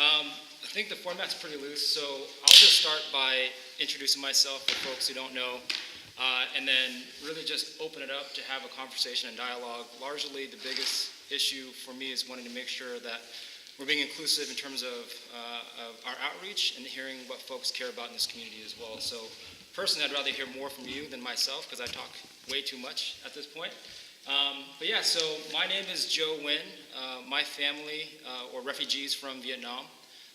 I think the format's pretty loose, so I'll just start by introducing myself for folks who don't know, and then really just open it up to have a conversation and dialogue. Largely, the biggest issue for me is wanting to make sure that we're being inclusive in terms of our outreach and hearing what folks care about in this community as well. So personally, I'd rather hear more from you than myself because I talk way too much at this point. So my name is Nguyen. My family were refugees from Vietnam.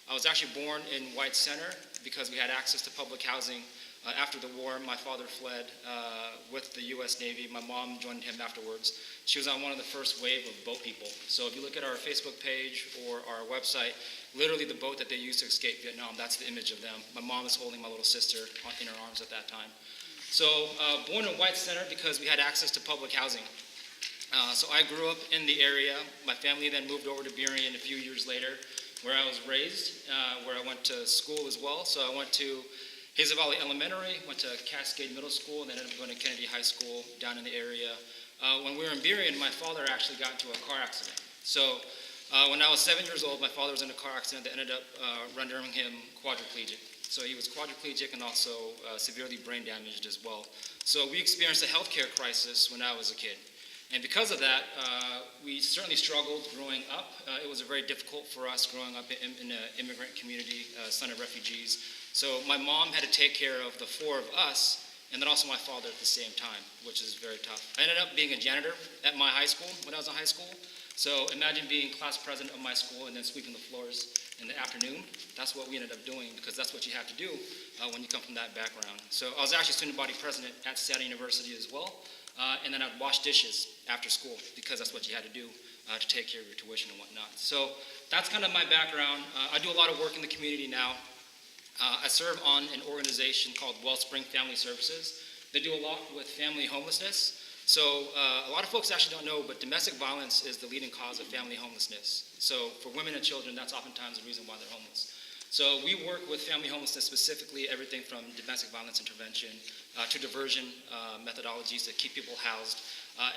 I was actually born in White Center because we had access to public housing. After the war, my father fled with the U.S. Navy. My mom joined him afterwards. She was on one of the first wave of boat people. So if you look at our Facebook page or our website, literally the boat that they used to escape Vietnam, that's the image of them. My mom is holding my little sister in her arms at that time. So born in White Center because we had access to public housing. So I grew up in the area. My family then moved over to Burien a few years later, where I was raised, where I went to school as well. So I went to Hazel Valley Elementary, went to Cascade Middle School, and then ended up going to Kennedy High School down in the area. When we were in Burien, my father actually got into a car accident. So when I was 7 years old, my father was in a car accident that ended up rendering him quadriplegic. So he was quadriplegic and also severely brain damaged as well. So we experienced a healthcare crisis when I was a kid. And because of that, we certainly struggled growing up. It was very difficult for us growing up in an immigrant community, son of refugees. So my mom had to take care of the four of us, and then also my father at the same time, which is very tough. I ended up being a janitor at my high school when I was in high school. So imagine being class president of my school and then sweeping the floors in the afternoon. That's what we ended up doing because that's what you have to do when you come from that background. So I was actually student body president at Seattle University as well. And then I'd wash dishes after school because that's what you had to do to take care of your tuition and whatnot. So that's kind of my background. I do a lot of work in the community now. I serve on an organization called Wellspring Family Services. They do a lot with family homelessness. So a lot of folks actually don't know, but domestic violence is the leading cause of family homelessness. So for women and children, that's oftentimes the reason why they're homeless. So we work with family homelessness, specifically everything from domestic violence intervention to diversion methodologies to keep people housed,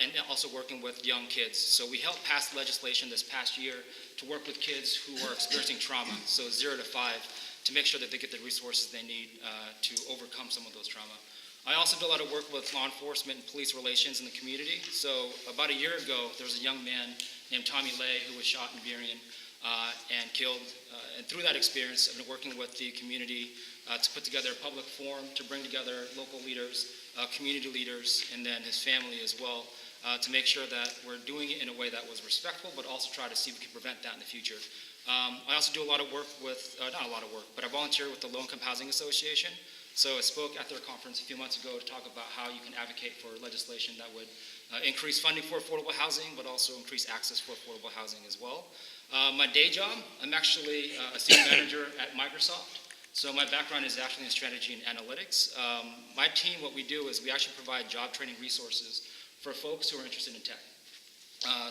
and also working with young kids. So we helped pass legislation this past year to work with kids who are experiencing trauma, so 0 to 5, to make sure that they get the resources they need to overcome some of those trauma. I also do a lot of work with law enforcement and police relations in the community. So about a year ago, there was a young man named Tommy Lay who was shot in Burien and killed. And through that experience, I've been working with the community to put together a public forum to bring together local leaders, community leaders, and then his family as well, to make sure that we're doing it in a way that was respectful, but also try to see if we can prevent that in the future. I also do a lot of work with, not a lot of work, but I volunteer with the Low Income Housing Association. So I spoke at their conference a few months ago to talk about how you can advocate for legislation that would increase funding for affordable housing, but also increase access for affordable housing as well. My day job, I'm actually a senior manager at Microsoft. So my background is actually in strategy and analytics. My team, what we do is we actually provide job training resources for folks who are interested in tech.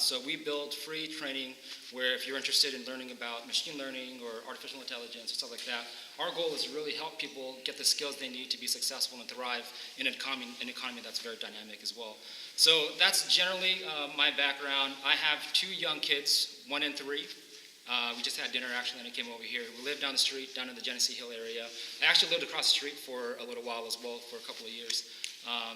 So we build free training where if you're interested in learning about machine learning or artificial intelligence or stuff like that, our goal is to really help people get the skills they need to be successful and thrive in an economy that's very dynamic as well. So that's generally my background. I have 2 young kids, 1 and 3. We just had dinner actually, and I came over here. We live down the street, down in the Genesee Hill area. I actually lived across the street for a little while as well, for a couple of years,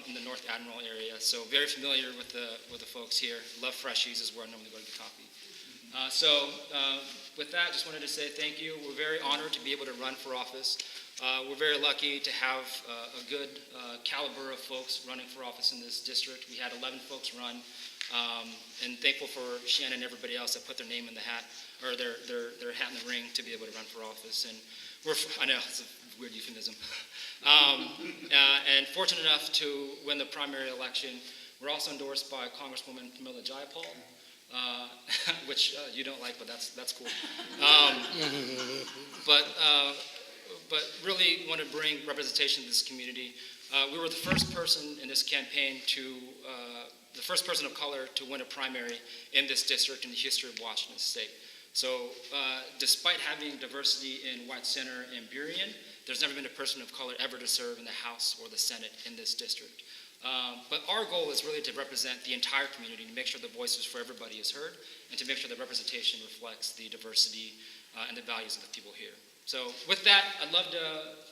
in the North Admiral area. So very familiar with the folks here. Love Freshies is where I normally go to get coffee. With that, just wanted to say thank you. We're very honored to be able to run for office. We're very lucky to have a good caliber of folks running for office in this district. We had 11 folks run, and thankful for Shannon and everybody else that put their name in the hat, or their hat in the ring to be able to run for office. And I know, it's a weird euphemism. And fortunate enough to win the primary election. We're also endorsed by Congresswoman Camilla Jayapal, which you don't like, but that's cool. But really want to bring representation to this community. We were the first person in this campaign the first person of color to win a primary in this district in the history of Washington State. So despite having diversity in White Center and Burien, there's never been a person of color ever to serve in the House or the Senate in this district. But our goal is really to represent the entire community, to make sure the voices for everybody is heard, and to make sure that representation reflects the diversity and the values of the people here. So with that, I'd love to,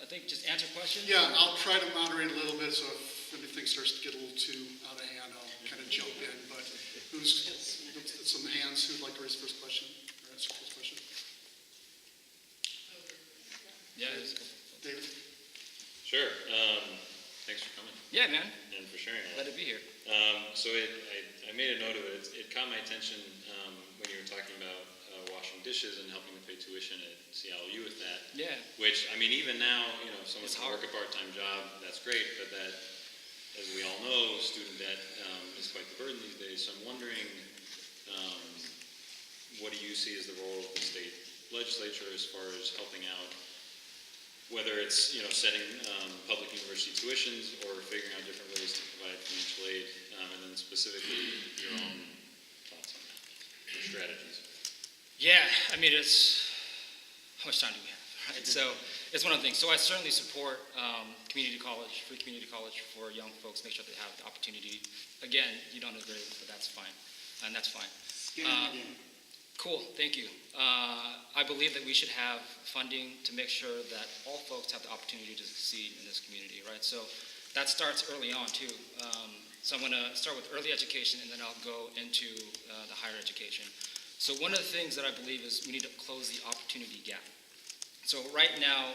I think, just answer questions. Yeah, I'll try to moderate a little bit, so if anything starts to get a little too out of hand, I'll kind of jump in. But some hands who'd like to raise the first question, or ask the first question? Yeah. David? Sure. Thanks for coming. Yeah, man. And for sharing all Glad that. to be here. So I made a note of it. It caught my attention when you were talking about washing dishes and helping to pay tuition at CLU with that. Yeah. Which, I mean, even now, if someone It's can hard. work a part-time job, that's great, but that, as we all know, student debt is quite the burden these days. So I'm wondering, what do you see as the role of the state legislature as far as helping out, whether it's, setting public university tuitions or figuring out different ways to provide financial aid, and then specifically your own thoughts on that, or strategies? Yeah, I mean, how much time do we have? Right? So it's one of the things. So I certainly support community college, free community college for young folks, make sure they have the opportunity. Again, you don't agree with it, but that's fine. And that's fine. Cool, thank you. I believe that we should have funding to make sure that all folks have the opportunity to succeed in this community, right? So that starts early on too. So I'm gonna start with early education and then I'll go into the higher education. So one of the things that I believe is we need to close the opportunity gap. So right now,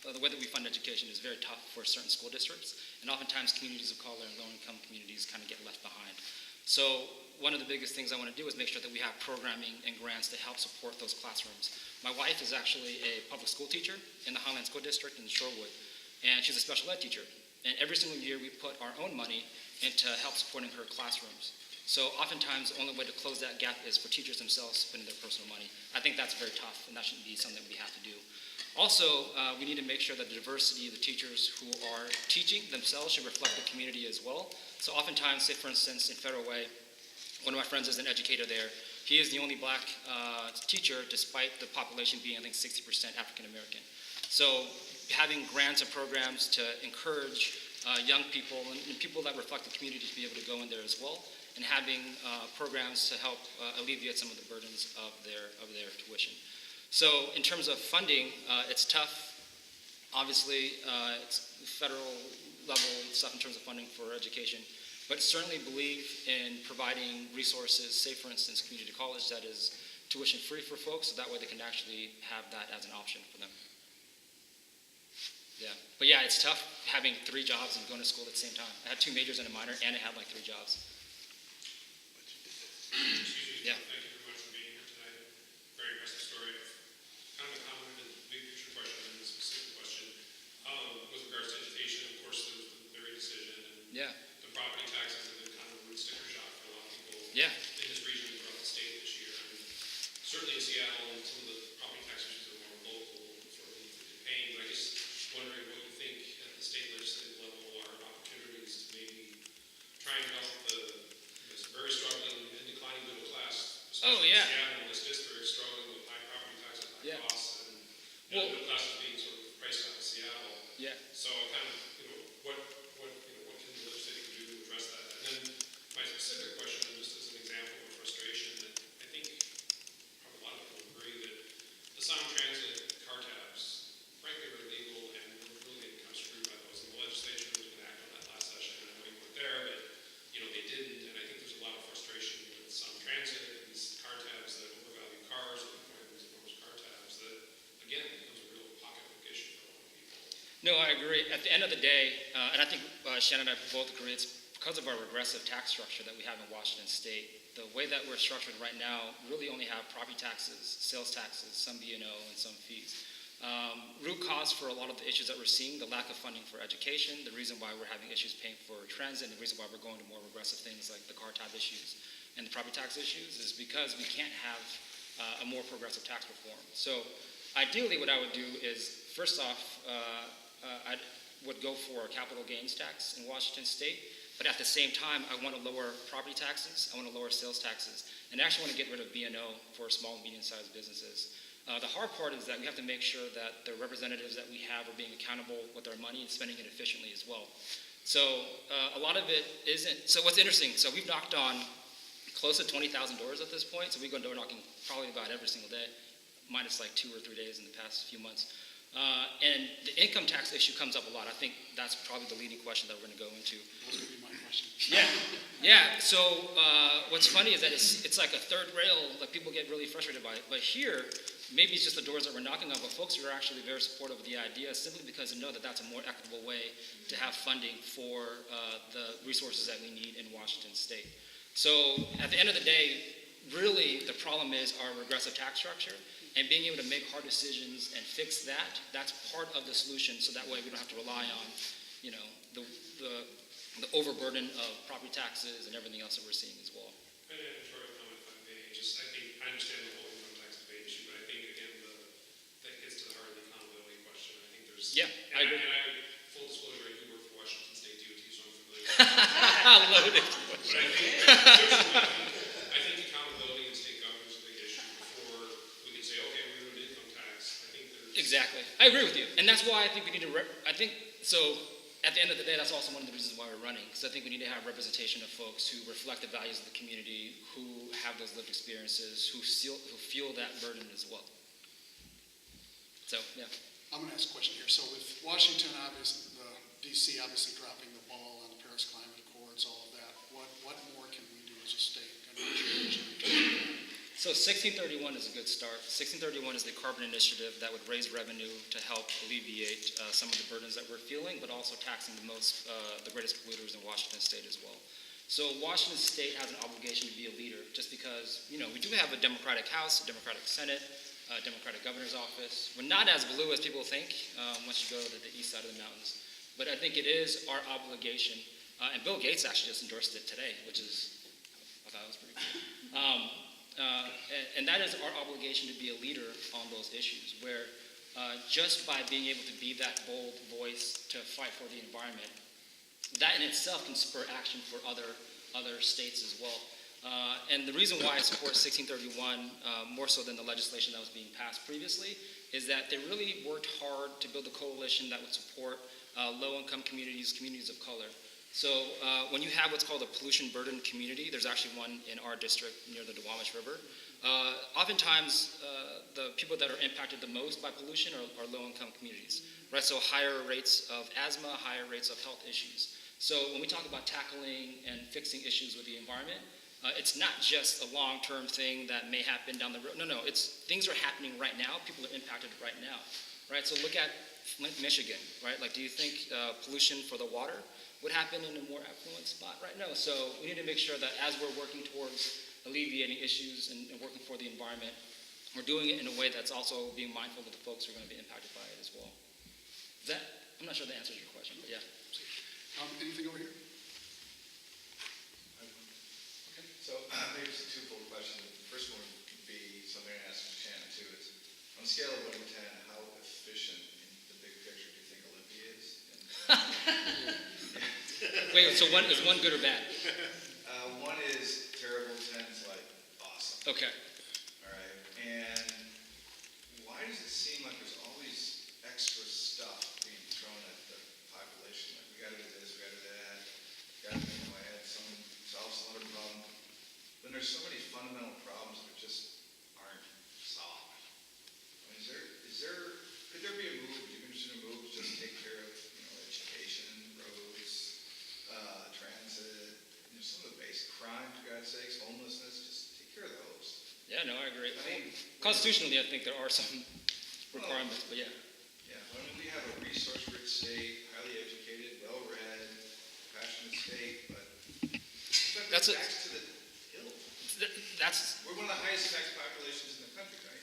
the way that we fund education is very tough for certain school districts, and oftentimes communities of color and low-income communities kind of get left behind. So one of the biggest things I want to do is make sure that we have programming and grants to help support those classrooms. My wife is actually a public school teacher in the Highland School District in Shorewood, and she's a special ed teacher. And every single year we put our own money into help supporting her classrooms. So oftentimes the only way to close that gap is for teachers themselves spending their personal money. I think that's very tough, and that shouldn't be something that we have to do. Also, we need to make sure that the diversity of the teachers who are teaching themselves should reflect the community as well. So oftentimes, say for instance, in Federal Way, one of my friends is an educator there. He is the only black teacher, despite the population being, I think, 60% African American. So having grants and programs to encourage young people and people that reflect the community to be able to go in there as well, and having programs to help alleviate some of the burdens of their tuition. So in terms of funding, it's tough. Obviously, it's federal level stuff in terms of funding for education, but certainly believe in providing resources, say for instance, community college that is tuition free for folks, so that way they can actually have that as an option for them. Yeah, but yeah, it's tough having 3 jobs and going to school at the same time. I had 2 majors and a minor, and I had like 3 jobs. Excuse me. Yeah. Thank you very much for being here tonight. Very impressive story. Kind of a comment and big picture question and a specific question. With regards to education, of course, there was the Berry decision and Yeah. the property taxes have been kind of a wood sticker shock for a lot of people Yeah. in this region and throughout the state this year. I mean, certainly in Seattle, and some of the property tax issues are more local, sort of inflicted pain. But I just wondering what you think at the state legislative level are opportunities to maybe try and help this very struggling and declining middle class, Oh, especially yeah. in Seattle, in this district, struggling with high property taxes, high Yeah. costs, and Well- the middle class is being sort of priced out of Seattle. Yeah. So kind of, what can the legislature do to address that? And then my specific question, just as an example of frustration, that I think probably a lot of people agree that the Sound Transit car tabs, frankly, are illegal and we're really getting kind of screwed by those. And the legislature was going to act on that last session, and I know you weren't there, but they didn't. And I think there's a lot of frustration with Sound Transit and these car tabs that overvalue cars and these enormous car tabs that, again, becomes a real pocketbook issue for a lot of people. No, I agree. At the end of the day, and I think Shannon and I both agree, it's because of our regressive tax structure that we have in Washington State. The way that we're structured right now, we really only have property taxes, sales taxes, some B&O, and some fees. Root cause for a lot of the issues that we're seeing, the lack of funding for education, the reason why we're having issues paying for transit, and the reason why we're going to more regressive things like the car tab issues and the property tax issues is because we can't have a more progressive tax reform. So ideally what I would do is, first off, I would go for a capital gains tax in Washington State, but at the same time, I want to lower property taxes, I want to lower sales taxes, and I actually want to get rid of B&O for small and medium-sized businesses. The hard part is that we have to make sure that the representatives that we have are being accountable with their money and spending it efficiently as well. So a lot of it isn't, so what's interesting, so we've knocked on close to 20,000 doors at this point, so we go door knocking probably about every single day, minus like 2 or 3 days in the past few months. And the income tax issue comes up a lot. I think that's probably the leading question that we're going to go into. That was going to be my question. Yeah. So what's funny is that it's like a third rail. Like people get really frustrated by it. But here, maybe it's just the doors that we're knocking on. But folks are actually very supportive of the idea, simply because they know that that's a more equitable way to have funding for the resources that we need in Washington State. So at the end of the day, really the problem is our regressive tax structure. And being able to make hard decisions and fix that, that's part of the solution, so that way we don't have to rely on, the overburden of property taxes and everything else that we're seeing as well. An editorial comment, if I may, I understand the whole income tax debate issue, but I think, again, that gets to the heart of the accountability question. I think there's... Yeah, I agree. Full disclosure, I do work for Washington State DOT, so I'm familiar with I love it. But I think accountability in state government is a big issue. Before we can say, okay, we're doing an income tax, I think there's... Exactly. I agree with you. And that's why I think we need to, at the end of the day, that's also one of the reasons why we're running, because I think we need to have representation of folks who reflect the values of the community, who have those lived experiences, who feel that burden as well. So, yeah. I'm going to ask a question here. So with Washington, obviously, the DC obviously dropping the ball on the Paris Climate Accords, all of that, what more can we do as a state? So 1631 is a good start. 1631 is the carbon initiative that would raise revenue to help alleviate some of the burdens that we're feeling, but also taxing the greatest polluters in Washington State as well. So Washington State has an obligation to be a leader, just because, we do have a Democratic House, a Democratic Senate, a Democratic Governor's Office. We're not as blue as people think once you go to the east side of the mountains. But I think it is our obligation, and Bill Gates actually just endorsed it today, which is, I thought it was pretty cool. And that is our obligation to be a leader on those issues, where just by being able to be that bold voice to fight for the environment, that in itself can spur action for other states as well. And the reason why I support 1631 more so than the legislation that was being passed previously is that they really worked hard to build a coalition that would support low-income communities, communities of color. So when you have what's called a pollution burden community, there's actually one in our district near the Duwamish River. Oftentimes, the people that are impacted the most by pollution are low-income communities, right? So higher rates of asthma, higher rates of health issues. So when we talk about tackling and fixing issues with the environment, it's not just a long-term thing that may happen down the road. No, things are happening right now. People are impacted right now, right? So look at Flint, Michigan, right? Like, do you think pollution for the water would happen in a more affluent spot? Right? No. So we need to make sure that as we're working towards alleviating issues and working for the environment, we're doing it in a way that's also being mindful of the folks who are going to be impacted by it as well. I'm not sure that answers your question, but yeah. Anything over here? Okay, so maybe it's a twofold question. The first one would be something I asked Shannon too. Is on a scale of 1 to 10, how efficient in the big picture do you think Olympia is? Wait, so is one good or bad? 1 is terrible, 10 is like awesome. Okay. All right, and why does it seem like there's always extra stuff being thrown at the population? Like, we got to do this, we got to do that, got to add some, solve some other problem. Then there's so many fundamental problems that just aren't solved. I mean, could there be a move, would you be interested in a move to just take care of, education, roads, transit, some of the basic crime, for God's sakes, homelessness, just take care of those. Yeah, no, I agree. I mean, Constitutionally, I think there are some requirements, but yeah. Yeah, I mean, we have a resource-rich state, highly educated, well-read, passionate state, but That's a- tax to the hill. That's We're one of the highest tax populations in the country, right?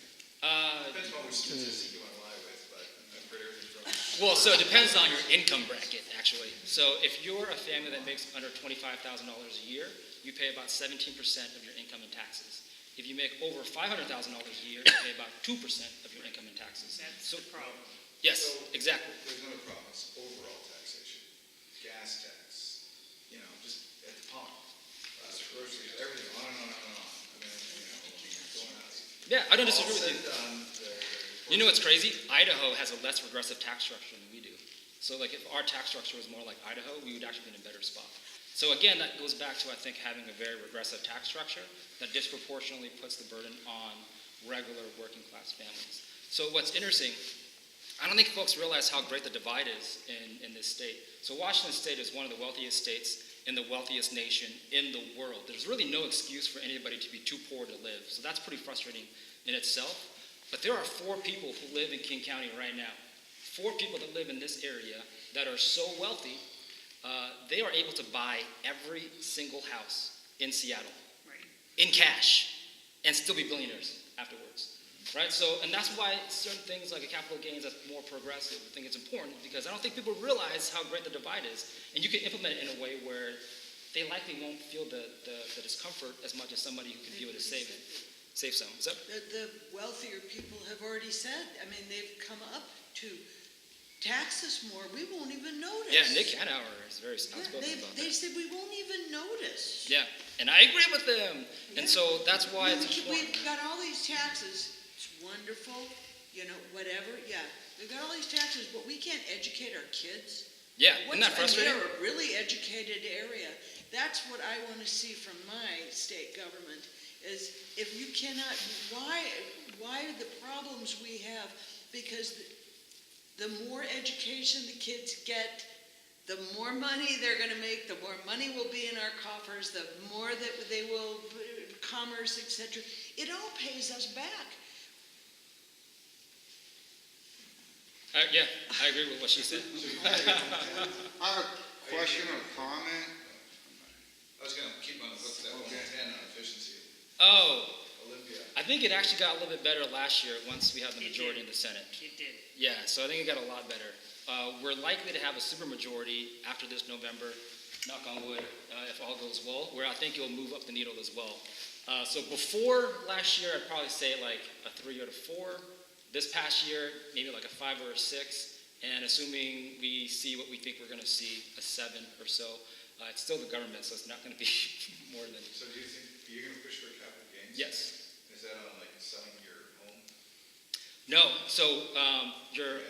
Depends on which statistic you want to lie with, but I've heard everything from. well. So it depends on your income bracket, actually. So if you're a family that makes under $25,000 a year, you pay about 17% of your income in taxes. If you make over $500,000 a year, you pay about 2% of your income in taxes. That's the problem. Yes, So, exactly. There's another problem, it's overall taxation, gas tax, just at the pump, groceries, everything, on and on and on. I mean, going out. Yeah, I don't disagree with you. All said and done, You know what's crazy? Idaho has a less regressive tax structure than we do. So like if our tax structure was more like Idaho, we would actually be in a better spot. So again, that goes back to, I think, having a very regressive tax structure that disproportionately puts the burden on regular working class families. So what's interesting, I don't think folks realize how great the divide is in this state. So Washington State is one of the wealthiest states in the wealthiest nation in the world. There's really no excuse for anybody to be too poor to live. So that's pretty frustrating in itself. But there are 4 people who live in King County right now. 4 people that live in this area that are so wealthy, they are able to buy every single house in Seattle in cash and still be billionaires afterwards. Right? So, and that's why certain things like a capital gains that's more progressive, I think it's important because I don't think people realize how great the divide is. And you can implement it in a way where they likely won't feel the discomfort as much as somebody who can be able to save some. Is that? The wealthier people have already said, I mean, they've come up to tax us more, we won't even notice. Yeah, Nick Hanauer is very outspoken about They that. said we won't even notice. Yeah, and I agree with them. And so that's why it's important. We've got all these taxes, it's wonderful, whatever, yeah. We've got all these taxes, but we can't educate our kids. Yeah, isn't that frustrating? And they're a really educated area. That's what I want to see from my state government, is if you cannot, why the problems we have, because the more education the kids get, the more money they're going to make, the more money will be in our coffers, the more that they will, commerce, etc. It all pays us back. Yeah, I agree with what she said. I have a question or comment. I was gonna keep on the hook that 110 on efficiency. Oh, Olympia. I think it actually got a little bit better last year once we had the majority in the Senate. It did. Yeah, so I think it got a lot better. We're likely to have a supermajority after this November, knock on wood, if all goes well, where I think it'll move up the needle as well. So before last year, I'd probably say like a 3 or a 4. This past year, maybe like a 5 or a 6. And assuming we see what we think we're going to see, a 7 or so. It's still the government, so it's not going to be more than. So do you think, you're gonna push for capital gains? Yes. Is that on like selling your home? No, so your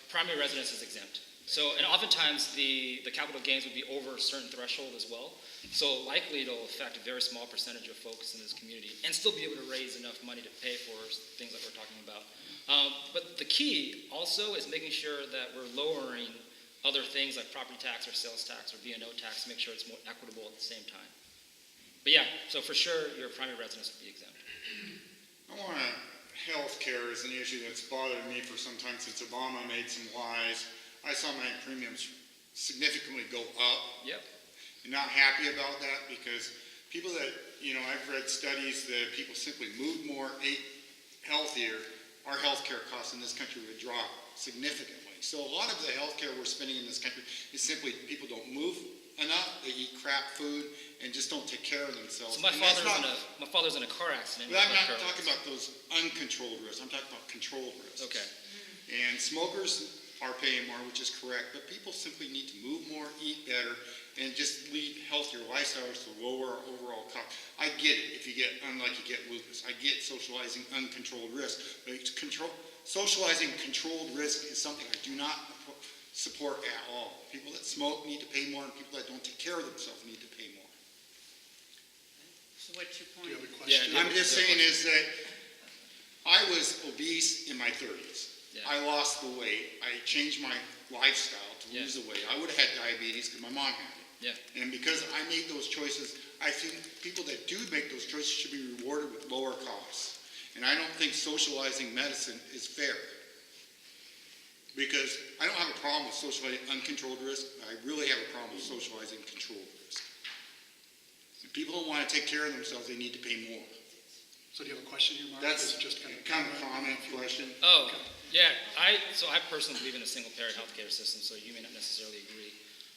primary residence is exempt. So, and oftentimes the capital gains would be over a certain threshold as well. So likely it'll affect a very small percentage of folks in this community and still be able to raise enough money to pay for things that we're talking about. But the key also is making sure that we're lowering other things like property tax or sales tax or B&O tax to make sure it's more equitable at the same time. But yeah, so for sure your primary residence would be exempt. Healthcare is an issue that's bothered me for some time since Obama made some lies. I saw my premiums significantly go up. Yep. I'm not happy about that because people that, I've read studies that people simply move more, ate healthier, our healthcare costs in this country would drop significantly. So a lot of the healthcare we're spending in this country is simply people don't move enough, they eat crap food, and just don't take care of themselves. So my father's in a car accident. But I'm not talking about those uncontrolled risks. I'm talking about controlled risks. Okay. And smokers are paying more, which is correct, but people simply need to move more, eat better, and just lead healthier lifestyles to lower our overall cost. I get it if you get, unlike you get lupus. I get socializing uncontrolled risk, but socializing controlled risk is something I do not support at all. People that smoke need to pay more, and people that don't take care of themselves need to pay more. So what's your Do point? you have a question? Yeah, I'm just saying is that I was obese in my 30s. Yeah. I lost the weight. I changed my lifestyle to lose the weight. I would have had diabetes because my mom had it. Yeah. And because I made those choices, I think people that do make those choices should be rewarded with lower costs. And I don't think socializing medicine is fair. Because I don't have a problem with socializing uncontrolled risk. I really have a problem with socializing controlled risk. If people don't want to take care of themselves, they need to pay more. So do you have a question here, Mark? That's Or is it just kind of a comment question. Oh, yeah. I personally believe in a single-payer healthcare system, so you may not necessarily agree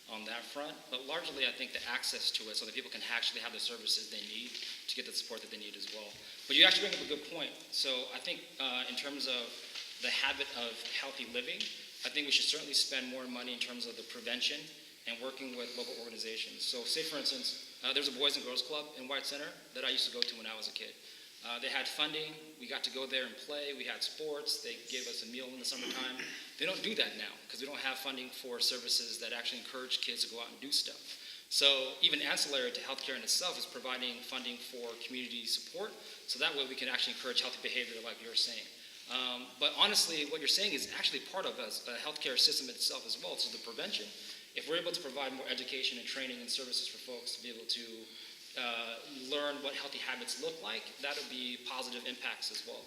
on that front. But largely, I think the access to it so that people can actually have the services they need to get the support that they need as well. But you actually bring up a good point. So I think in terms of the habit of healthy living, I think we should certainly spend more money in terms of the prevention and working with local organizations. So say, for instance, there's a Boys and Girls Club in White Center that I used to go to when I was a kid. They had funding. We got to go there and play. We had sports. They gave us a meal in the summertime. They don't do that now because we don't have funding for services that actually encourage kids to go out and do stuff. So even ancillary to healthcare in itself is providing funding for community support, so that way we can actually encourage healthy behavior like you're saying. But honestly, what you're saying is actually part of a healthcare system itself as well, so the prevention. If we're able to provide more education and training and services for folks to be able to learn what healthy habits look like, that'll be positive impacts as well.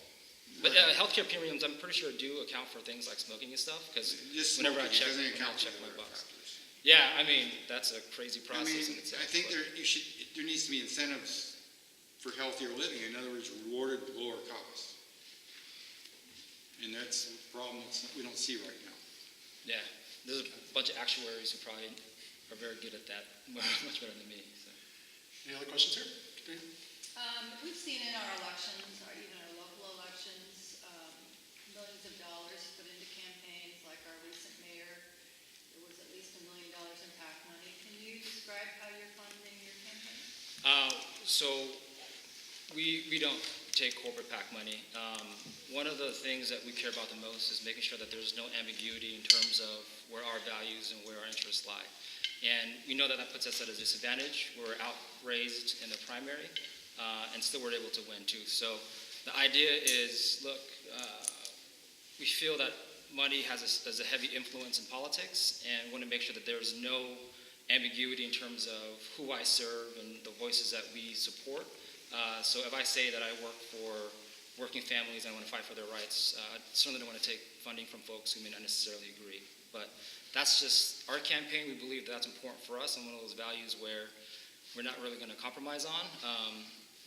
But healthcare premiums, I'm pretty sure, do account for things like smoking and stuff, because Just whenever I smoking, it check, doesn't when I account check for my the other box. factors. Yeah, I mean, that's a crazy I mean, process in itself. I think but- there needs to be incentives for healthier living. In other words, rewarded with lower costs. And that's a problem we don't see right now. Yeah, there's a bunch of actuaries who probably are very good at that, much better than me. So. Any other questions here? Dave? We've seen in our elections, or even our local elections, millions of dollars put into campaigns, like our recent mayor. There was at least $1 million in PAC money. Can you describe how you're funding your campaign? So we don't take corporate PAC money. One of the things that we care about the most is making sure that there's no ambiguity in terms of where our values and where our interests lie. And we know that that puts us at a disadvantage. We're outraised in the primary, and still we're able to win too. So the idea is, look, we feel that money has a heavy influence in politics, and want to make sure that there's no ambiguity in terms of who I serve and the voices that we support. So if I say that I work for working families and I want to fight for their rights, I certainly don't want to take funding from folks who may not necessarily agree. But that's just our campaign. We believe that that's important for us and one of those values where we're not really going to compromise on.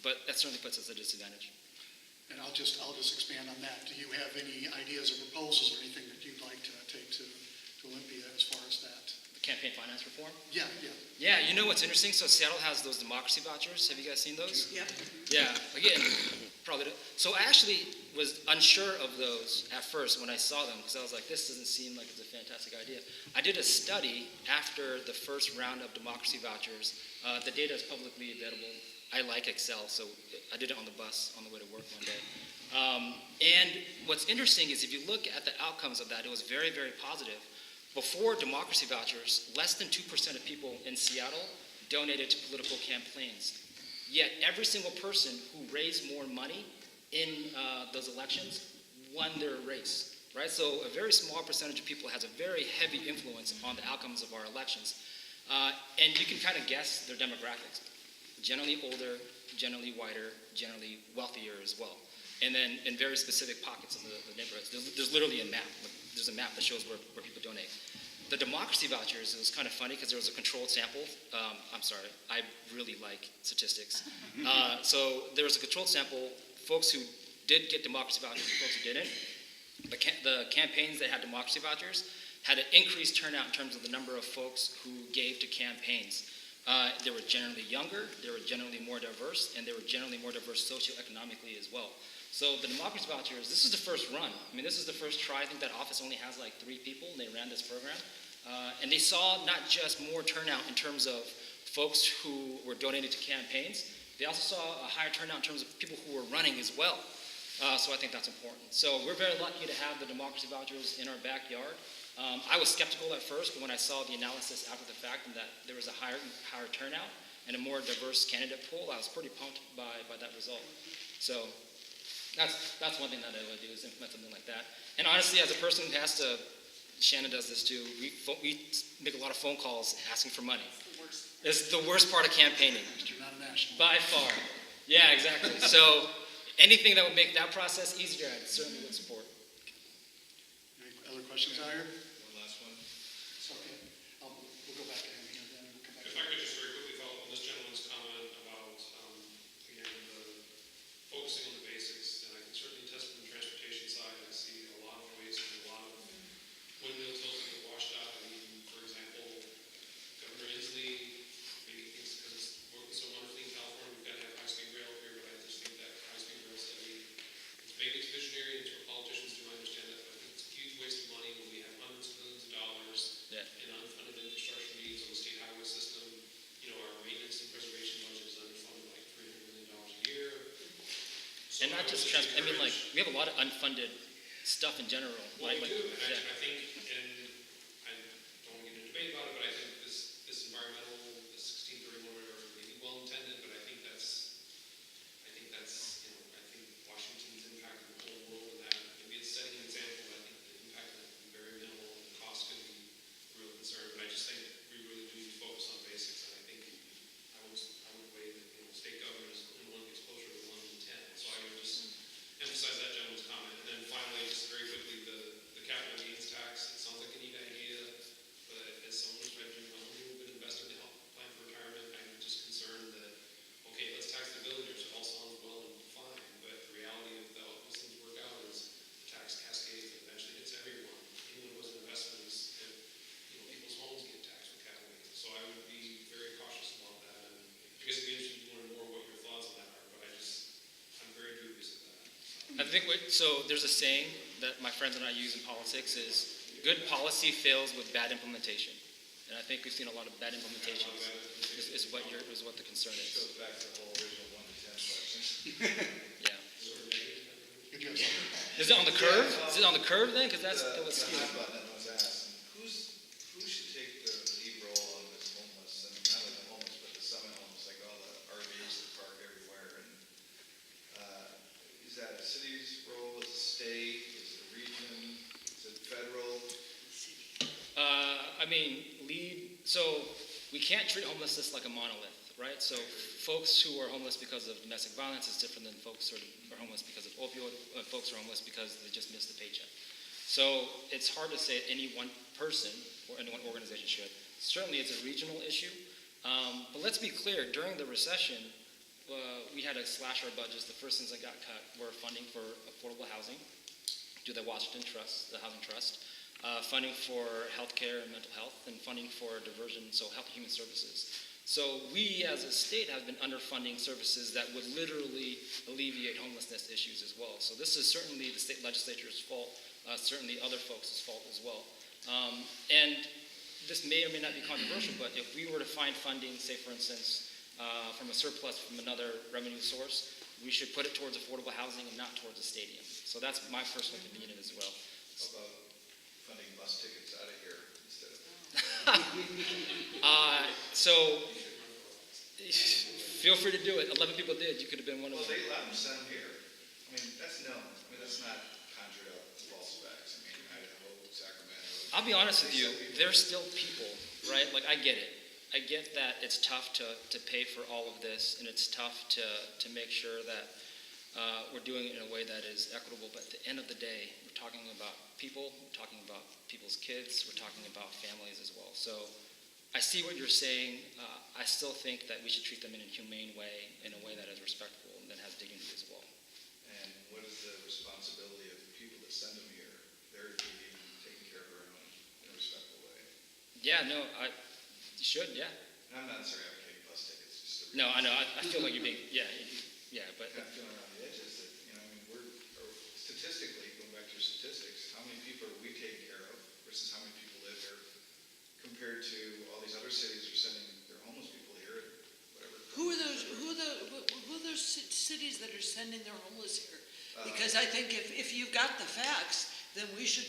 But that certainly puts us at a disadvantage. And I'll just expand on that. Do you have any ideas or proposals or anything that you'd like to take to Olympia as far as that? The campaign finance reform? Yeah. Yeah, you know what's interesting? So Seattle has those democracy vouchers. Have you guys seen those? Yep. Yeah, again, probably. So I actually was unsure of those at first when I saw them, because I was like, this doesn't seem like it's a fantastic idea. I did a study after the first round of democracy vouchers. The data is publicly available. I like Excel, so I did it on the bus on the way to work one day. And what's interesting is if you look at the outcomes of that, it was very, very positive. Before democracy vouchers, less than 2% of people in Seattle donated to political campaigns. Yet every single person who raised more money in those elections won their race, right? So a very small percentage of people has a very heavy influence on the outcomes of our elections. And you can kind of guess their demographics. Generally older, generally whiter, generally wealthier as well. And then in very specific pockets of the neighborhoods. There's literally a map. There's a map that shows where people donate. The democracy vouchers, it was kind of funny because there was a controlled sample. I'm sorry, I really like statistics. So there was a controlled sample, folks who did get democracy vouchers and folks who didn't. The campaigns that had democracy vouchers had an increased turnout in terms of the number of folks who gave to campaigns. They were generally younger, they were generally more diverse, and they were generally more diverse socioeconomically as well. So the democracy vouchers, this is the first run. I mean, this is the first try. I think that office only has like 3 people, and they ran this program. And they saw not just more turnout in terms of folks who were donating to campaigns, they also saw a higher turnout in terms of people who were running as well. So I think that's important. So we're very lucky to have the democracy vouchers in our backyard. I was skeptical at first, but when I saw the analysis after the fact and that there was a higher turnout and a more diverse candidate pool, I was pretty pumped by that result. So that's one thing that I would do is implement something like that. And honestly, as a person who has to, Shannon does this too, we make a lot of phone calls asking for money. It's the worst part of campaigning. You're not a national. By far. Yeah, exactly. So anything that would make that process easier, I certainly would support. Any other questions out here? One last one. It's okay. We'll go back to him here, then we'll come back. If I could just very quickly follow up on this gentleman's comment about, again, focusing on the basics, and I can certainly test from the transportation side, I see a lot of waste and a lot of windmill tills that get washed out. I mean, for example, Governor Inslee, maybe thinks because it's working so wonderfully in California, we've got to have high-speed rail up here, but I just think that high-speed rail study, it's maybe it's visionary, and it's for politicians to understand that, but I think it's a huge waste of money when we have hundreds of millions of dollars in unfunded infrastructure needs on the state highway system. You know, our maintenance and preservation budget is underfunded like $300 million a year. So And not just I mean, like, we have a lot of unfunded stuff in general. Well, right? we Like, do, and yeah. I think, and I don't want to get into a debate about it, but I think this environmental, this everyone are maybe well-intended, but I think that's, I think Washington's impacted the whole world in that. Maybe it's setting an example, but I think the impact is very minimal, and the cost could be a real concern. But I just think we really do need to focus on basics, and I think I would weigh that, state government is when one gets closer to 1 in 10. So I would just emphasize that gentleman's comment. And then finally, just very quickly, the capital gains tax. It sounds like a neat idea, but as someone who's been a little bit invested in health plan for retirement, I'm just concerned that, okay, let's tax the villagers. It all sounds well and fine, but the reality of how those things work out is the tax cascades and eventually hits everyone. Anyone who has an investment is, people's homes get taxed with capital gains. So I would be very cautious about that. And I guess it'd be interesting to learn more what your thoughts on that are, but I'm very dubious of that. I think so there's a saying that my friends and I use in politics is good policy fails with bad implementation. And I think we've seen a lot of bad implementations is what the concern is. Goes back to the whole original 1 to 10 question. Yeah. Good job. Is it on the curve? Is it on the curve then? Because that was The skewed. hot button that was asked, who should take the lead role on this homeless, and not only the homeless, but the semi-homeless, like all the RVs that park everywhere, and, is that a city's role, is it state, is it a region, is it federal? So we can't treat homelessness like a monolith, right? So folks who are homeless because of domestic violence is different than folks who are homeless because of opioid, folks who are homeless because they just missed a paycheck. So it's hard to say any one person or any one organization should. Certainly it's a regional issue, but let's be clear, during the recession, we had to slash our budgets. The first things that got cut were funding for affordable housing through the Washington Trust, the Housing Trust, funding for healthcare and mental health, and funding for diversion, so health and human services. So we as a state have been underfunding services that would literally alleviate homelessness issues as well. So this is certainly the state legislature's fault, certainly other folks' fault as well. And this may or may not be controversial, but if we were to find funding, say for instance, from a surplus from another revenue source, we should put it towards affordable housing and not towards a stadium. So that's my personal opinion as well. How about funding bus tickets out of here instead of? So feel free to do it. 11 people did. You could have been one of Well, them. they let them send them here. I mean, that's known. I mean, that's not conjured up false facts. I mean, Idaho, Sacramento. I'll be honest with you. There's still people, right? Like I get it. I get that it's tough to pay for all of this, and it's tough to make sure that we're doing it in a way that is equitable. But at the end of the day, we're talking about people. We're talking about people's kids. We're talking about families as well. So I see what you're saying. I still think that we should treat them in a humane way, in a way that is respectful and that has dignity as well. And what is the responsibility of the people that send them here? They're being taken care of their own in a respectful way. Yeah, no, you should, yeah. And I'm not necessarily advocating bus tickets, just to. No, I know. I feel like you're being, yeah, but Kind of feeling around the edges that, I mean, statistically, going back to your statistics, how many people are we taking care of versus how many people live here compared to all these other cities are sending their homeless people here, whatever. Who are those cities that are sending their homeless here? Because I think if you've got the facts, then we should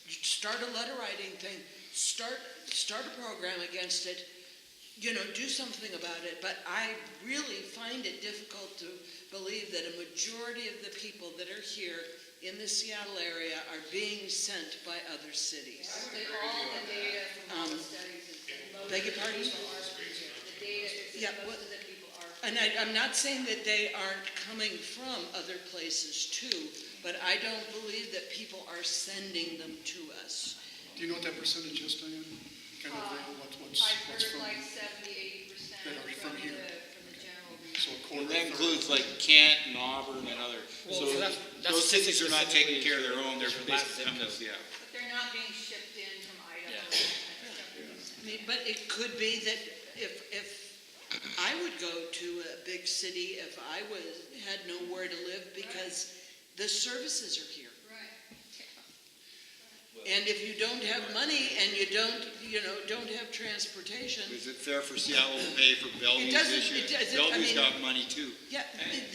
start a letter writing thing, start a program against it, do something about it. But I really find it difficult to believe that a majority of the people that are here in the Seattle area are being sent by other cities. All the data from all the studies is that most Beg your pardon? people are from here. The data is Yeah, that what- most of the people are from And I'm not saying that they aren't coming from other places too, but I don't believe that people are sending them to us. Do you know what that percentage is, Diane? Kind of what's I've heard from, like 70-80% that are from here. from the general region. so a quarter. And that third. includes like Kent and Auburn and other, Well, so so that's those cities are not taking specifically care of their own, they're for last basically coming to us, zip yeah. But they're not being shipped in from Idaho. Yeah. and that kind of stuff. I mean, but it could be that if I would go to a big city if I had nowhere to live because the services are here. Right. And if you don't have money and you don't have transportation, Is it fair for Seattle to pay for Bellevue's doesn't- issue? it doesn't- I Bellevue's mean- got money too. yeah,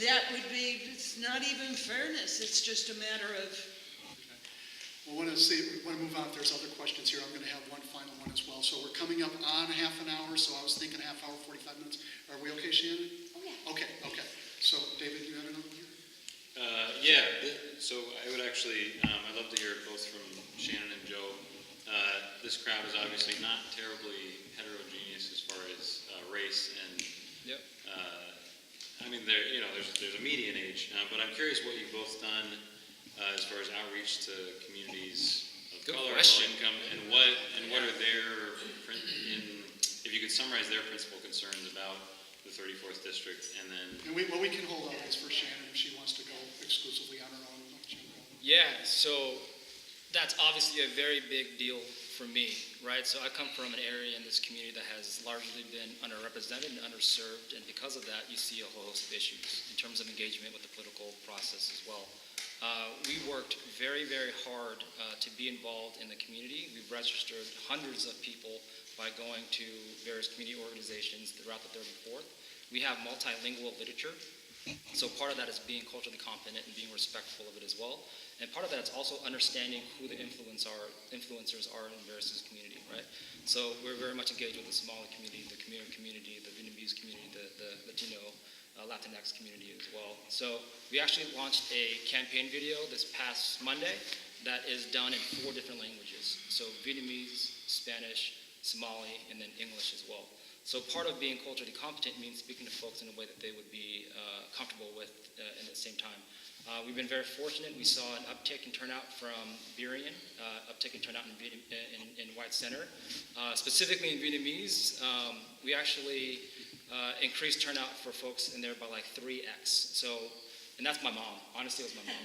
that would be, it's not even fairness, it's just a matter of, I want to move on. If there's other questions here, I'm going to have one final one as well. So we're coming up on half an hour, so I was thinking a half hour, 45 minutes. Are we okay, Shannon? Oh, yeah. Okay. So, David, you have another one here? So I would actually, I'd love to hear both from Shannon and Joe. This crowd is obviously not terribly heterogeneous as far as race and, Yep. I mean, there's a median age, but I'm curious what you've both done as far as outreach to communities of Good color, question. low income, and what are their, if you could summarize their principal concerns about the 34th district, and then And we can hold out this for Shannon if she wants to go exclusively on her own. Yeah, so that's obviously a very big deal for me, right? So I come from an area in this community that has largely been underrepresented and underserved, and because of that, you see a whole host of issues in terms of engagement with the political process as well. We worked very, very hard to be involved in the community. We've registered hundreds of people by going to various community organizations throughout the 3rd and 4th. We have multilingual literature, so part of that is being culturally competent and being respectful of it as well. And part of that is also understanding who the influencers are in various community, right? So we're very much engaged with the Somali community, the Khmer community, the Vietnamese community, the Latino, Latinx community as well. So we actually launched a campaign video this past Monday that is done in 4 different languages. So Vietnamese, Spanish, Somali, and then English as well. So part of being culturally competent means speaking to folks in a way that they would be comfortable with at the same time. We've been very fortunate. We saw an uptick in turnout from Burien, uptick in turnout in White Center. Specifically in Vietnamese, we actually increased turnout for folks in there by like 3x. So, and that's my mom. Honestly, it was my mom.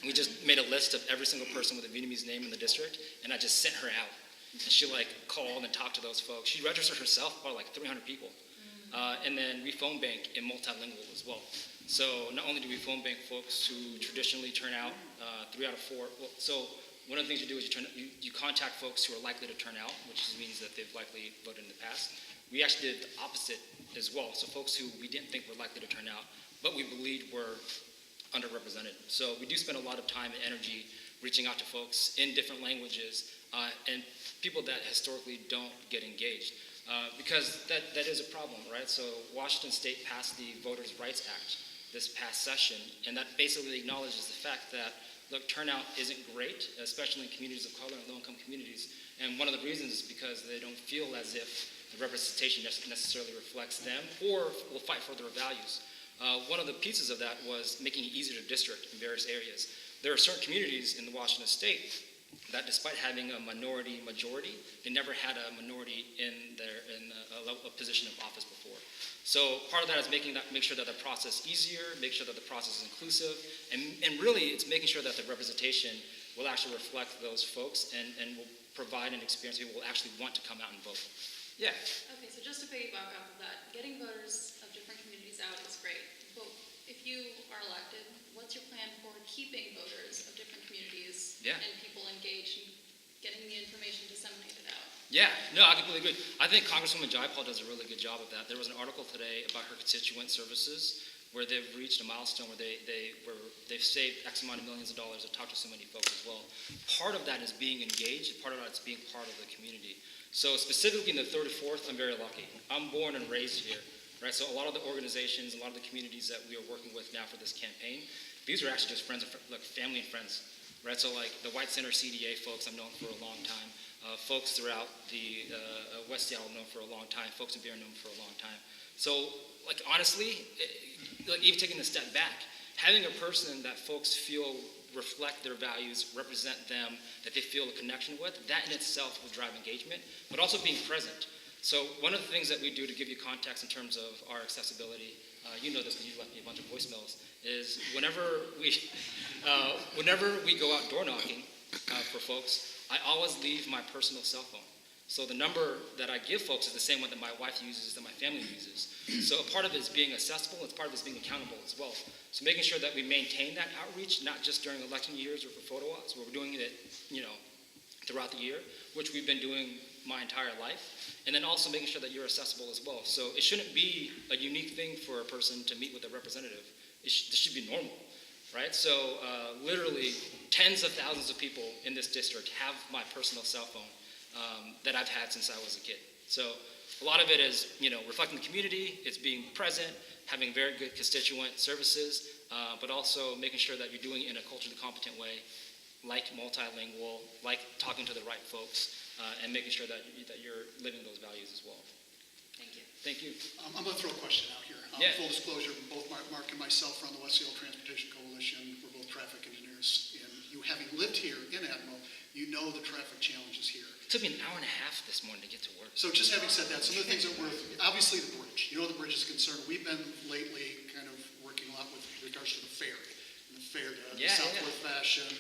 We just made a list of every single person with a Vietnamese name in the district, and I just sent her out. And she like called and talked to those folks. She registered herself by like 300 people. And then we phone bank in multilingual as well. So not only do we phone bank folks who traditionally turn out 3 out of 4. Well, so one of the things you do is you contact folks who are likely to turn out, which means that they've likely voted in the past. We actually did the opposite as well. So folks who we didn't think were likely to turn out, but we believed were underrepresented. So we do spend a lot of time and energy reaching out to folks in different languages and people that historically don't get engaged. Because that is a problem, right? So Washington State passed the Voters' Rights Act this past session, and that basically acknowledges the fact that, look, turnout isn't great, especially in communities of color and low-income communities. And one of the reasons is because they don't feel as if the representation necessarily reflects them or will fight for their values. One of the pieces of that was making it easier to district in various areas. There are certain communities in the Washington State that despite having a minority majority, they never had a minority in a position of office before. So part of that is make sure that the process is easier, make sure that the process is inclusive, and really it's making sure that the representation will actually reflect those folks and will provide an experience people will actually want to come out and vote. Yeah. Okay, so just to piggyback off of that, getting voters of different communities out is great, but if you are elected, what's your plan for keeping voters of different communities and people engaged in getting the information disseminated out? Yeah, no, I completely agree. I think Congresswoman Jayapal does a really good job of that. There was an article today about her constituent services where they've reached a milestone where they've saved X amount of millions of dollars. I've talked to so many folks as well. Part of that is being engaged. Part of that is being part of the community. So specifically in the 3rd and 4th, I'm very lucky. I'm born and raised here, right? So a lot of the organizations, a lot of the communities that we are working with now for this campaign, these are actually just friends, like family and friends, right? So like the White Center CDA folks I've known for a long time. Folks throughout the West Seattle known for a long time. Folks in Bear known for a long time. So like honestly, like even taking a step back, having a person that folks feel reflect their values, represent them, that they feel a connection with, that in itself will drive engagement, but also being present. So one of the things that we do to give you context in terms of our accessibility, you know this because you left me a bunch of voicemails, is whenever we go out door knocking for folks, I always leave my personal cell phone. So the number that I give folks is the same one that my wife uses, that my family uses. So a part of it is being accessible, it's part of it is being accountable as well. So making sure that we maintain that outreach, not just during election years or for photo ops, where we're doing it, throughout the year, which we've been doing my entire life. And then also making sure that you're accessible as well. So it shouldn't be a unique thing for a person to meet with a representative. This should be normal. right? So literally tens of thousands of people in this district have my personal cell phone that I've had since I was a kid. So a lot of it is, reflecting the community, it's being present, having very good constituent services, but also making sure that you're doing it in a culturally competent way, like multilingual, like talking to the right folks, and making sure that you're living those values as well. Thank you. Thank you. I'm going to throw a question out here. Yeah. Full disclosure, both Mark and myself are on the West Seattle Transportation Coalition. We're both traffic engineers. And you, having lived here in Admiral, you know the traffic challenges here. It took me an hour and a half this morning to get to work. So just having said that, some of the things that obviously the bridge. The bridge is concerned. We've been lately kind of working a lot with regards to the ferry. And the ferry, the Southwest Fashion,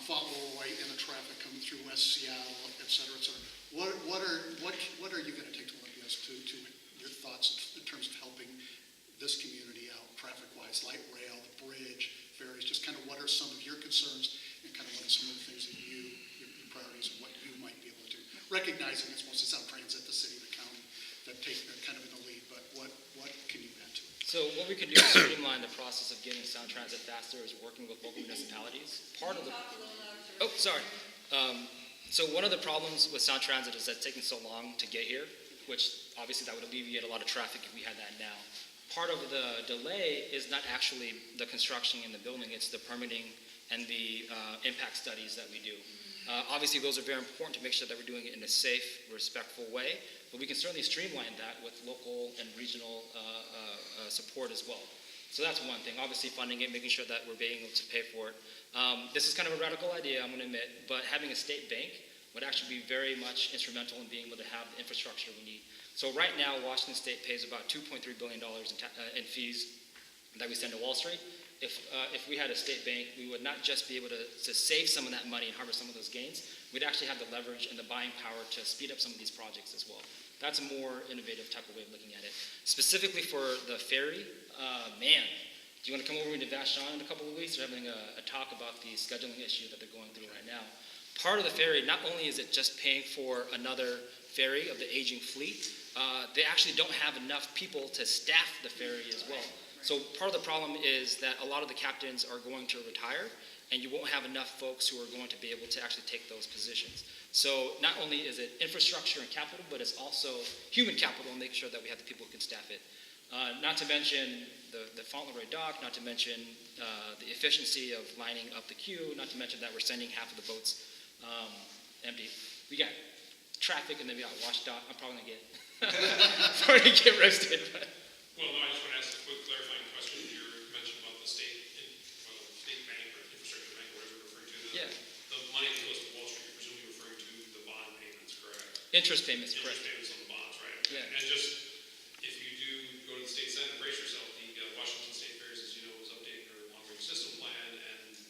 Fauntleroy, and the traffic coming through West Seattle, et cetera, et cetera. What are you going to take to look at to your thoughts in terms of helping this community out traffic-wise, light rail, the bridge, ferries, just kind of what are some of your concerns and kind of what are some of the things that your priorities and what you might be able to do? Recognizing it's mostly Sound Transit, the city, the county, that take kind of in the lead, but what can you add to it? So what we could do to streamline the process of getting Sound Transit faster is working with local municipalities. Part of the, oh, sorry. So one of the problems with Sound Transit is that it's taking so long to get here, which obviously that would alleviate a lot of traffic if we had that now. Part of the delay is not actually the construction and the building, it's the permitting and the impact studies that we do. Obviously, those are very important to make sure that we're doing it in a safe, respectful way, but we can certainly streamline that with local and regional support as well. So that's one thing, obviously funding it, making sure that we're being able to pay for it. This is kind of a radical idea, I'm going to admit, but having a state bank would actually be very much instrumental in being able to have the infrastructure we need. So right now, Washington State pays about $2.3 billion in fees that we send to Wall Street. If we had a state bank, we would not just be able to save some of that money and harvest some of those gains, we'd actually have the leverage and the buying power to speed up some of these projects as well. That's a more innovative type of way of looking at it. Specifically for the ferry, man, do you want to come over to Vashon in a couple of weeks? We're having a talk about the scheduling issue that they're going through right now. Part of the ferry, not only is it just paying for another ferry of the aging fleet, they actually don't have enough people to staff the ferry as well. So part of the problem is that a lot of the captains are going to retire, and you won't have enough folks who are going to be able to actually take those positions. So not only is it infrastructure and capital, but it's also human capital and making sure that we have the people who can staff it. Not to mention the Fauntleroy dock, not to mention the efficiency of lining up the queue, not to mention that we're sending half of the boats empty. We got traffic and then we got washed out. I'm probably going to get roasted. But. Well, no, I just want to ask a quick clarifying question. You mentioned about the state bank or infrastructure bank, whatever you're referring to. The money that goes to Wall Street, you're presumably referring to the bond payments, correct? Interest payments, correct. Interest payments on the bonds, right? Yeah. And just, if you do go to the state senate, brace yourself, the Washington State Fairs, as you know, is updating their long-range system plan, and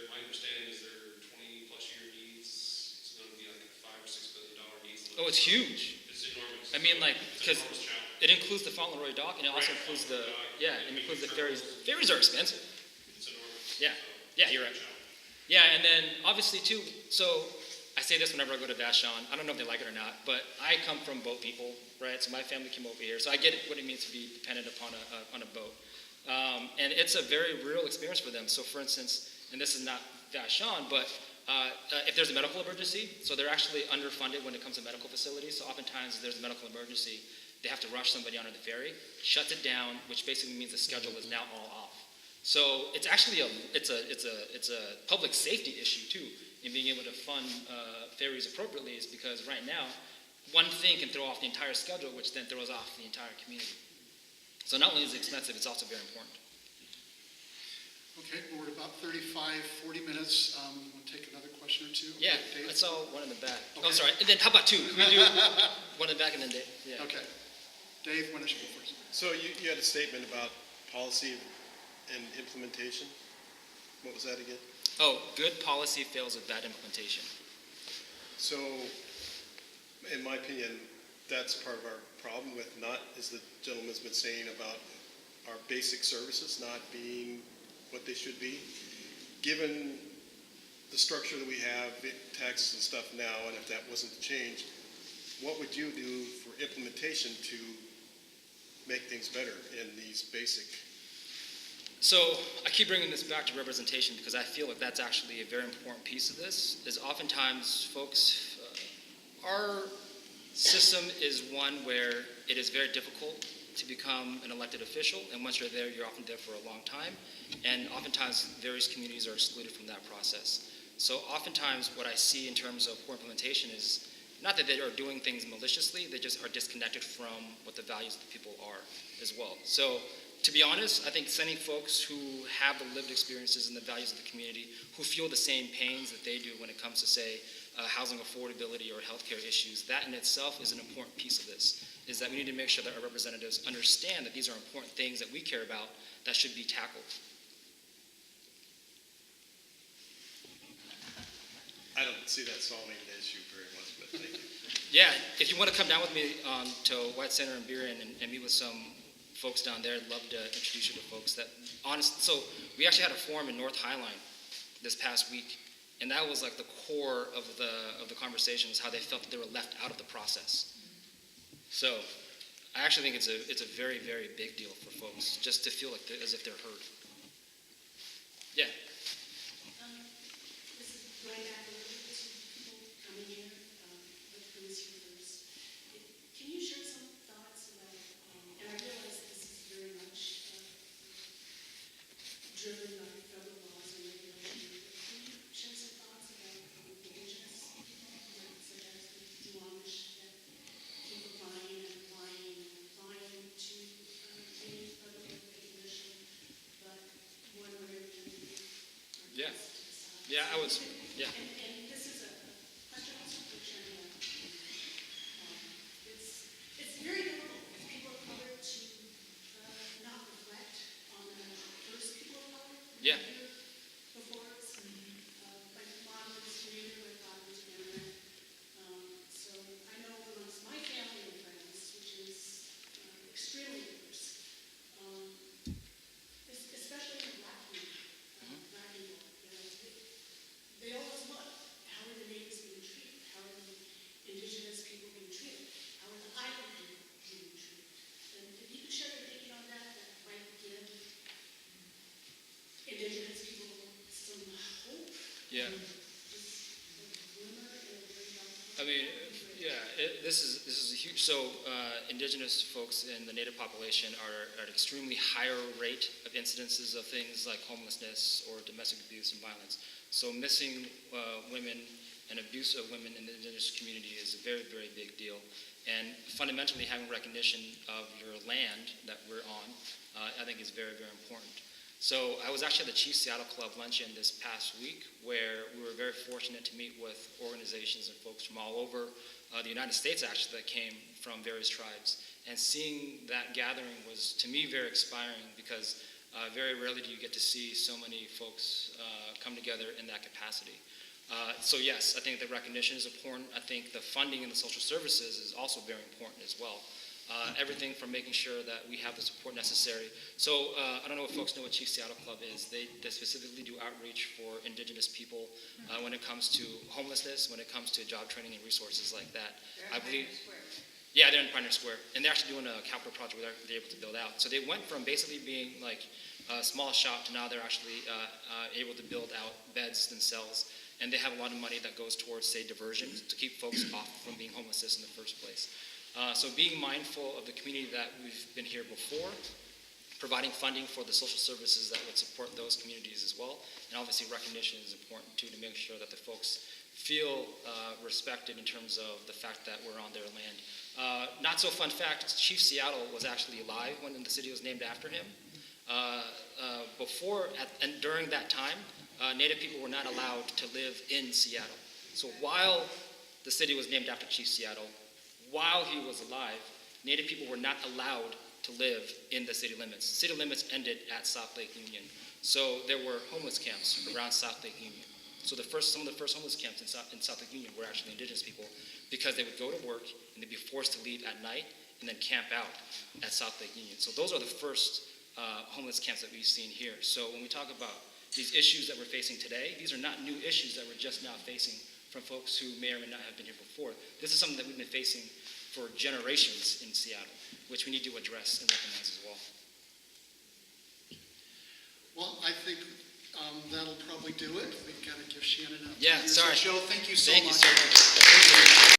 my understanding is their 20-plus year needs, it's going to be like a $5 or $6 billion needs. Oh, it's huge. It's enormous. I mean, like, because it includes the Fauntleroy dock, and it also includes it includes the ferries. Ferries are expensive. It's enormous. Yeah, you're right. Yeah, and then obviously too, so I say this whenever I go to Vashon. I don't know if they like it or not, but I come from boat people, right? So my family came over here, so I get what it means to be dependent upon a boat. And it's a very real experience for them. So for instance, and this is not Vashon, but if there's a medical emergency, so they're actually underfunded when it comes to medical facilities. So oftentimes if there's a medical emergency, they have to rush somebody onto the ferry, shuts it down, which basically means the schedule is now all off. So it's actually it's a public safety issue too, in being able to fund ferries appropriately, is because right now, one thing can throw off the entire schedule, which then throws off the entire community. So not only is it expensive, it's also very important. Okay, well, we're about 35, 40 minutes. Want to take another question or two? Yeah, Dave? I saw one in the back. Okay. Oh, sorry. And then how about two? Can we do one in the back and then Dave? Yeah. Okay. Dave, why don't you go first? So you had a statement about policy and implementation. What was that again? Oh, good policy fails with bad implementation. So, in my opinion, that's part of our problem with not, as the gentleman's been saying, about our basic services not being what they should be. Given the structure that we have, taxes and stuff now, and if that wasn't to change, what would you do for implementation to make things better in these basic So I keep bringing this back to representation because I feel like that's actually a very important piece of this, is oftentimes folks, our system is one where it is very difficult to become an elected official, and once you're there, you're often there for a long time, and oftentimes various communities are excluded from that process. So oftentimes what I see in terms of poor implementation is not that they are doing things maliciously, they just are disconnected from what the values of the people are as well. So to be honest, I think sending folks who have the lived experiences and the values of the community, who feel the same pains that they do when it comes to, say, housing affordability or healthcare issues, that in itself is an important piece of this, is that we need to make sure that our representatives understand that these are important things that we care about that should be tackled. I don't see that solving the issue very much, but thank you. Yeah, if you want to come down with me to White Center and Burien and meet with some folks down there, I'd love to introduce you to folks that, so we actually had a forum in North Highline this past week, and that was like the core of the conversation, was how they felt that they were left out of the process. So I actually think it's a very, very big deal for folks, just to feel like as if they're heard. Yeah. This is going back a little bit to people coming here, with who's here first. Can you share some thoughts about, and I realize this is very much driven by federal laws and regulations, but can you share some thoughts about indigenous people, such as the Duwamish, that keep applying and applying and applying to any federal recognition, but one way or another are Yeah. just to decide. Yeah, I would, yeah. And this is a question also for China. It's very difficult for people of color to not reflect on the first people of color. Yeah. Before us. My mom was Canadian, my father was immigrant. So I know amongst my family and friends, which is extremely diverse, especially in Black people, they always look, how are the natives being treated? How are the indigenous people being treated? How are the island people being treated? And if you could share your thinking on that, that might give indigenous people some hope. Yeah. Just a glimmer in a very dark. I mean, yeah, this is a huge, so indigenous folks in the native population are at an extremely higher rate of incidences of things like homelessness or domestic abuse and violence. So missing women and abuse of women in the indigenous community is a very, very big deal. And fundamentally having recognition of your land that we're on, I think is very, very important. So I was actually at the Chief Seattle Club luncheon this past week, where we were very fortunate to meet with organizations and folks from all over the United States, actually, that came from various tribes. And seeing that gathering was, to me, very inspiring, because very rarely do you get to see so many folks come together in that capacity. So yes, I think the recognition is important. I think the funding in the social services is also very important as well. Everything from making sure that we have the support necessary. So I don't know if folks know what Chief Seattle Club is. They specifically do outreach for indigenous people when it comes to homelessness, when it comes to job training and resources like that. I believe. Yeah, they're in Pioneer Square, and they're actually doing a capital project where they're able to build out. So they went from basically being like a small shop to now they're actually able to build out beds themselves, and they have a lot of money that goes towards, say, diversion to keep folks off from being homeless in the first place. So being mindful of the community that we've been here before, providing funding for the social services that would support those communities as well, and obviously recognition is important too, to make sure that the folks feel respected in terms of the fact that we're on their land. Not so fun fact, Chief Seattle was actually alive when the city was named after him. And during that time, Native people were not allowed to live in Seattle. So while the city was named after Chief Seattle, while he was alive, Native people were not allowed to live in the city limits. City limits ended at South Lake Union. So there were homeless camps around South Lake Union. So some of the first homeless camps in South Lake Union were actually indigenous people, because they would go to work and they'd be forced to leave at night and then camp out at South Lake Union. So those are the first homeless camps that we've seen here. So when we talk about these issues that we're facing today, these are not new issues that we're just now facing from folks who may or may not have been here before. This is something that we've been facing for generations in Seattle, which we need to address and recognize as well. Well, I think that'll probably do it. We've got to give Shannon a. Yeah, sorry. Joe, thank you so Thank you, much. sir.